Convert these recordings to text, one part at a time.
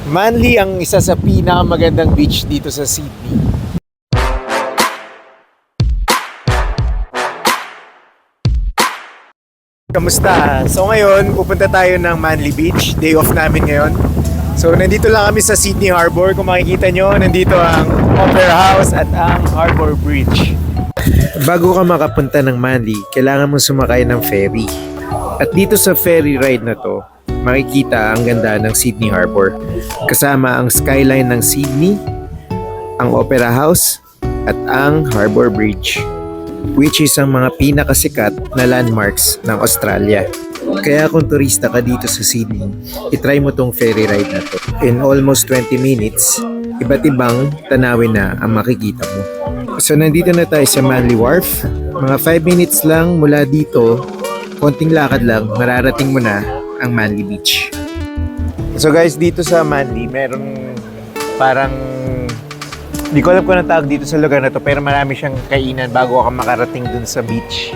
Manly ang isa sa pinakamagandang beach dito sa Sydney. Kamusta? So ngayon, pupunta tayo ng Manly Beach. Day off namin ngayon. So nandito lang kami sa Sydney Harbour. Kung makikita nyo, nandito ang Opera House at ang Harbour Bridge. Bago ka makapunta ng Manly, kailangan mong sumakay ng ferry. At dito sa ferry ride na to, makikita ang ganda ng Sydney Harbour. Kasama ang skyline ng Sydney, ang Opera House, at ang Harbour Bridge, which is ang mga pinakasikat na landmarks ng Australia. Kaya kung turista ka dito sa Sydney, itry mo tong ferry ride na to. In almost 20 minutes, iba't ibang tanawin na ang makikita mo. So nandito na tayo sa Manly Wharf. Mga 5 minutes lang mula dito, konting lakad lang, mararating mo na ang Manly Beach. So guys, dito sa Manly, meron parang, di ko alam kung anong tawag dito sa lugar na to, pero marami siyang kainan bago ka makarating dun sa beach.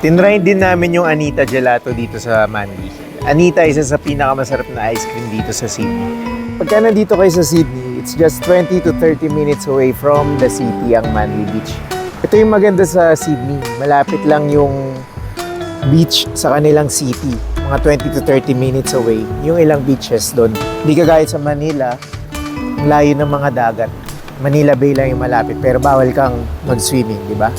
Tinry din namin yung Anita Gelato dito sa Manly. Anita, isa sa pinakamasarap na ice cream dito sa Sydney. Pagka nandito kayo sa Sydney, it's just 20 to 30 minutes away from the city ang Manly Beach. Ito yung maganda sa Sydney. Malapit lang yung beach sa kanilang city. Mga 20 to 30 minutes away, yung ilang beaches doon. Hindi kagaya sa Manila, layo ng mga dagat. Manila Bay lang yung malapit, pero bawal kang mag-swimming, di ba?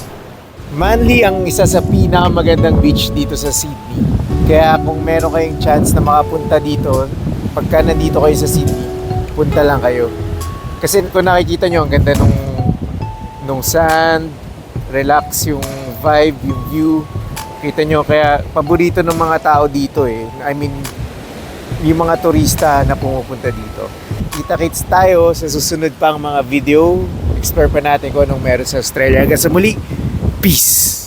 Manly ang isa sa pinakamagandang beach dito sa Sydney. Kaya kung meron kayong chance na makapunta dito, pagka nandito kayo sa Sydney, punta lang kayo. Kasi kung nakikita nyo, ang ganda nung sand, relax yung vibe, yung view. Kita nyo, kaya paborito ng mga tao dito eh. I mean, yung mga turista na pumupunta dito. Kita-kits tayo sa susunod pang mga video. Explore pa natin kung anong meron sa Australia. Hanggang sa muli, peace!